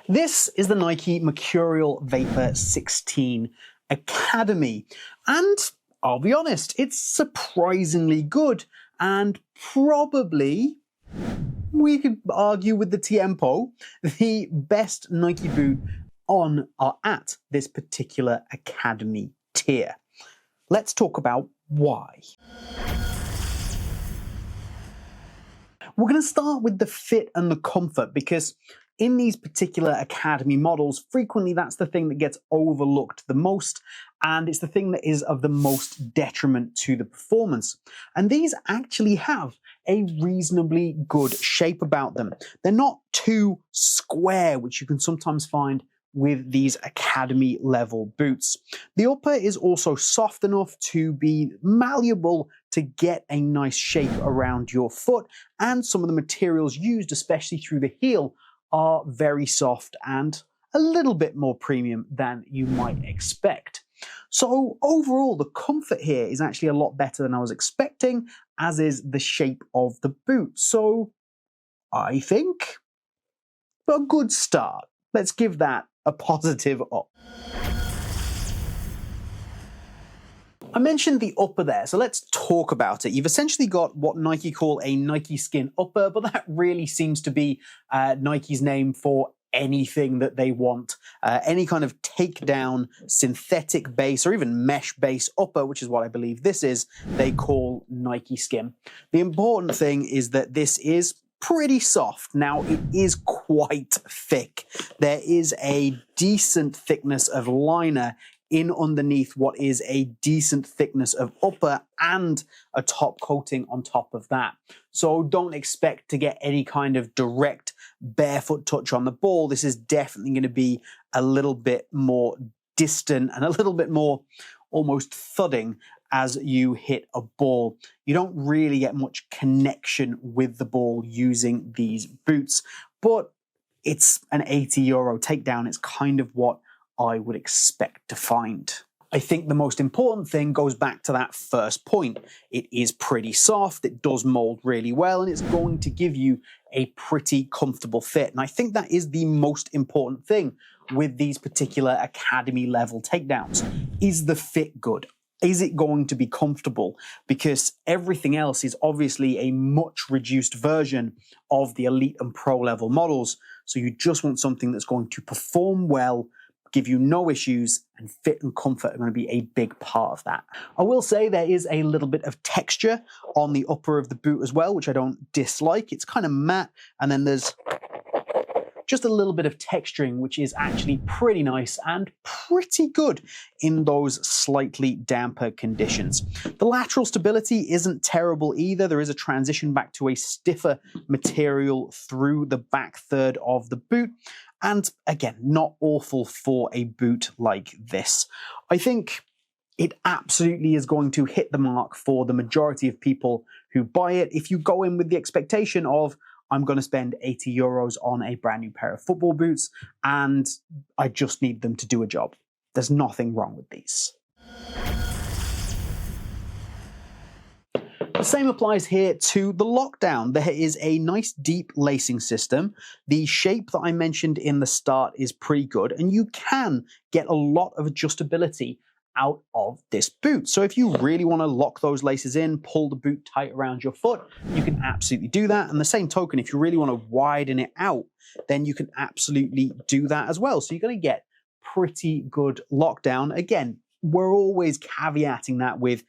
This is the Nike Mercurial Vapor 16 Academy, and I'll be honest, it's surprisingly good, and probably, we could argue with the Tiempo, the best Nike boot on or at this particular Academy tier. Let's talk about why. We're going to start with the fit and the comfort, because in these particular Academy models, frequently that's the thing that gets overlooked the most, and it's the thing that is of the most detriment to the performance. And these actually have a reasonably good shape about them. They're not too square, which you can sometimes find with these Academy level boots. The upper is also soft enough to be malleable to get a nice shape around your foot, and some of the materials used, especially through the heel, are very soft and a little bit more premium than you might expect. So overall, the comfort here is actually a lot better than I was expecting, as is the shape of the boot. So I think a good start. Let's give that a positive up. I mentioned the upper there, so let's talk about it. You've essentially got what Nike call a Nike Skin upper, but that really seems to be Nike's name for anything that they want. Any kind of takedown, synthetic base, or even mesh base upper, which is what I believe this is, they call Nike Skin. The important thing is that this is pretty soft. Now, it is quite thick. There is a decent thickness of liner in underneath what is a decent thickness of upper and a top coating on top of that. So don't expect to get any kind of direct barefoot touch on the ball. This is definitely going to be a little bit more distant and a little bit more almost thudding as you hit a ball. You don't really get much connection with the ball using these boots, but it's an €80 takedown. It's kind of what I would expect to find. I think the most important thing goes back to that first point. It is pretty soft, it does mold really well, and it's going to give you a pretty comfortable fit. And I think that is the most important thing with these particular Academy level takedowns. Is the fit good? Is it going to be comfortable? Because everything else is obviously a much reduced version of the elite and pro level models. So you just want something that's going to perform well, give you no issues, and fit and comfort are going to be a big part of that. I will say there is a little bit of texture on the upper of the boot as well, which I don't dislike. It's kind of matte, and then there's just a little bit of texturing, which is actually pretty nice and pretty good in those slightly damper conditions. The lateral stability isn't terrible either. There is a transition back to a stiffer material through the back third of the boot. And again, not awful for a boot like this. I think it absolutely is going to hit the mark for the majority of people who buy it. If you go in with the expectation of, I'm going to spend €80 on a brand new pair of football boots, and I just need them to do a job. There's nothing wrong with these. The same applies here to the lockdown. There is a nice deep lacing system. The shape that I mentioned in the start is pretty good, and you can get a lot of adjustability out of this boot. So if you really want to lock those laces in, pull the boot tight around your foot, you can absolutely do that. And the same token, if you really want to widen it out, then you can absolutely do that as well. So you're going to get pretty good lockdown. Again, we're always caveating that with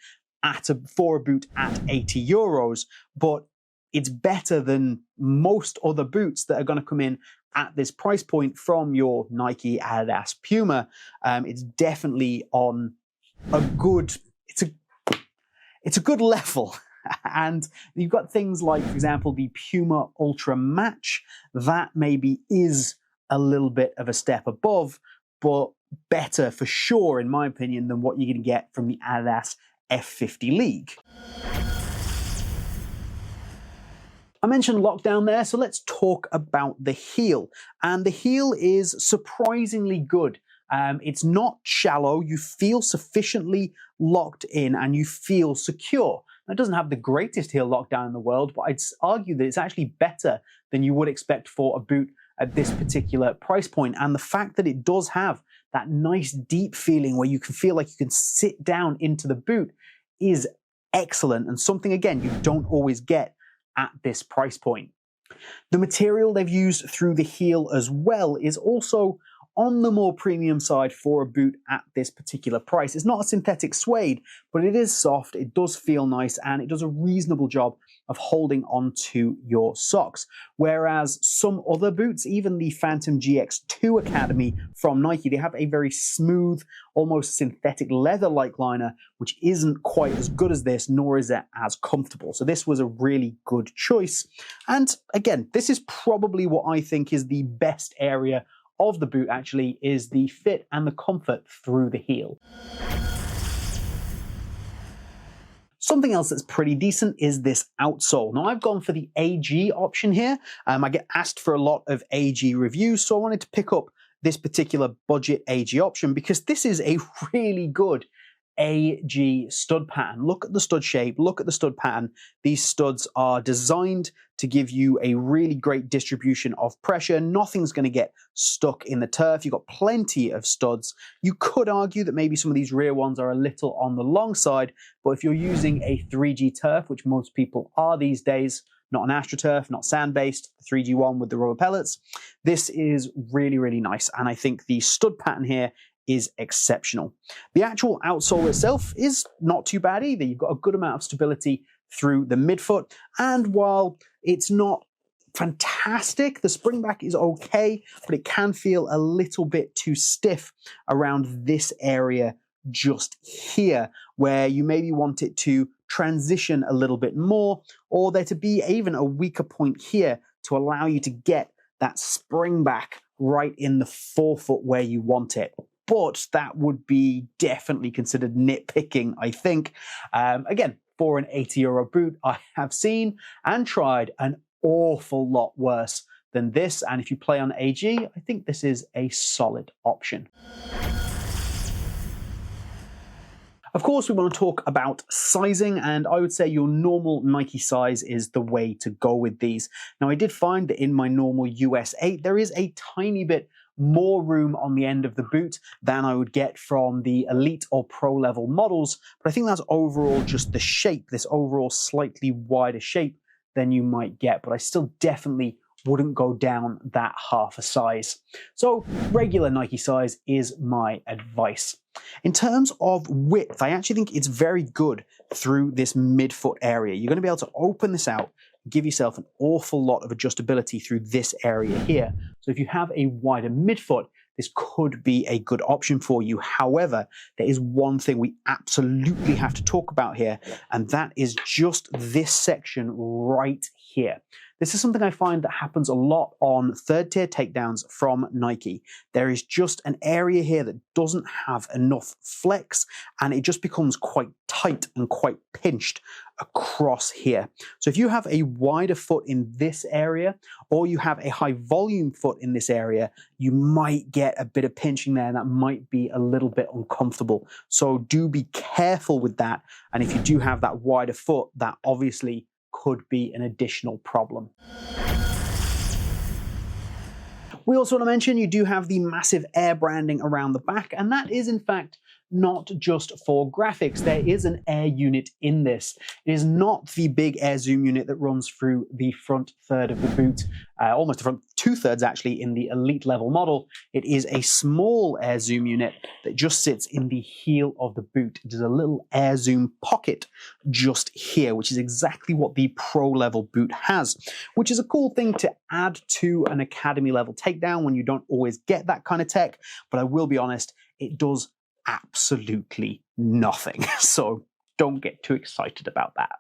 for a boot at €80, but it's better than most other boots that are going to come in at this price point from your Nike, Adidas, Puma. It's definitely on a good, it's a good level. And you've got things like, for example, the Puma Ultra Match. That maybe is a little bit of a step above, but better for sure, in my opinion, than what you're going to get from the Adidas F50 League. I mentioned lockdown there, so let's talk about the heel. And the heel is surprisingly good. It's not shallow. You feel sufficiently locked in and you feel secure. Now, it doesn't have the greatest heel lockdown in the world, but I'd argue that it's actually better than you would expect for a boot at this particular price point. And the fact that it does have that nice deep feeling where you can feel like you can sit down into the boot is excellent, and something, again, you don't always get at this price point. The material they've used through the heel as well is also on the more premium side for a boot at this particular price. It's not a synthetic suede, but it is soft, it does feel nice, and it does a reasonable job of holding onto your socks. Whereas some other boots, even the Phantom GX2 Academy from Nike, they have a very smooth, almost synthetic leather-like liner, which isn't quite as good as this, nor is it as comfortable. So this was a really good choice. And again, this is probably what I think is the best area of the boot, actually, is the fit and the comfort through the heel. Something else that's pretty decent is this outsole. Now, I've gone for the AG option here. I get asked for a lot of AG reviews, so I wanted to pick up this particular budget AG option because this is a really good AG stud pattern. Look at the stud shape, look at the stud pattern. These studs are designed to give you a really great distribution of pressure. Nothing's going to get stuck in the turf. You've got plenty of studs. You could argue that maybe some of these rear ones are a little on the long side, but if you're using a 3G turf, which most people are these days, not an AstroTurf, not sand-based, the 3G one with the rubber pellets, this is really, really nice. And I think the stud pattern here is exceptional. The actual outsole itself is not too bad either. You've got a good amount of stability through the midfoot, and while it's not fantastic, the springback is okay, but it can feel a little bit too stiff around this area just here, where you maybe want it to transition a little bit more, or there to be even a weaker point here to allow you to get that springback right in the forefoot where you want it. But that would be definitely considered nitpicking, I think. Again, for an €80 boot, I have seen and tried an awful lot worse than this. And if you play on AG, I think this is a solid option. Of course, we want to talk about sizing, and I would say your normal Nike size is the way to go with these. Now, I did find that in my normal US 8, there is a tiny bit more room on the end of the boot than I would get from the elite or pro level models, but I think that's overall just the shape, this overall slightly wider shape than you might get, but I still definitely wouldn't go down that half a size. So regular Nike size is my advice. In terms of width, I actually think it's very good through this midfoot area. You're going to be able to open this out, give yourself an awful lot of adjustability through this area here. So if you have a wider midfoot, this could be a good option for you. However, there is one thing we absolutely have to talk about here, and that is just this section right here. This is something I find that happens a lot on third-tier takedowns from Nike. There is just an area here that doesn't have enough flex, and it just becomes quite tight and quite pinched across here. So if you have a wider foot in this area, or you have a high volume foot in this area, you might get a bit of pinching there, and that might be a little bit uncomfortable. So do be careful with that. And if you do have that wider foot, that obviously could be an additional problem. We also want to mention you do have the massive Air branding around the back, and that is in fact not just for graphics. There is an Air unit in this. It is not the big Air Zoom unit that runs through the front third of the boot, almost the front 2/3 actually in the elite level model. It is a small Air Zoom unit that just sits in the heel of the boot. It is a little Air Zoom pocket just here, which is exactly what the pro level boot has, which is a cool thing to add to an academy level takedown when you don't always get that kind of tech. But I will be honest, it does absolutely nothing. So don't get too excited about that.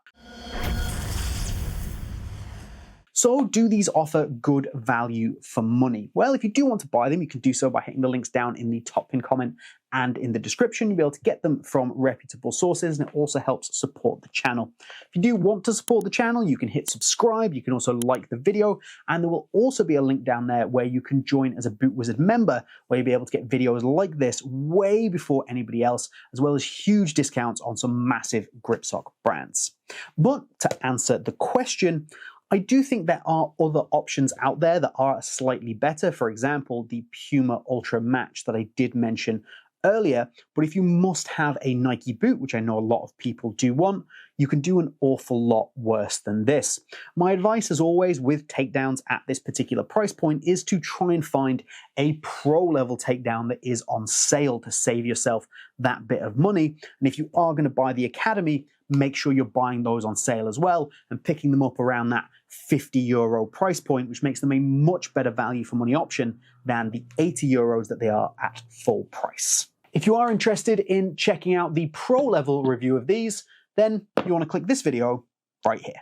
So do these offer good value for money? Well, if you do want to buy them, you can do so by hitting the links down in the top pinned comment and in the description. You'll be able to get them from reputable sources, and it also helps support the channel. If you do want to support the channel, you can hit subscribe. You can also like the video, and there will also be a link down there where you can join as a Boot Wizard member, where you'll be able to get videos like this way before anybody else, as well as huge discounts on some massive grip sock brands. But to answer the question, I do think there are other options out there that are slightly better. For example, the Puma Ultra Match that I did mention earlier. But if you must have a Nike boot, which I know a lot of people do want, you can do an awful lot worse than this. My advice, as always, with takedowns at this particular price point is to try and find a pro level takedown that is on sale to save yourself that bit of money. And if you are going to buy the Academy, make sure you're buying those on sale as well and picking them up around that €50 price point, which makes them a much better value for money option than the €80 that they are at full price. If you are interested in checking out the pro level review of these, then you want to click this video right here.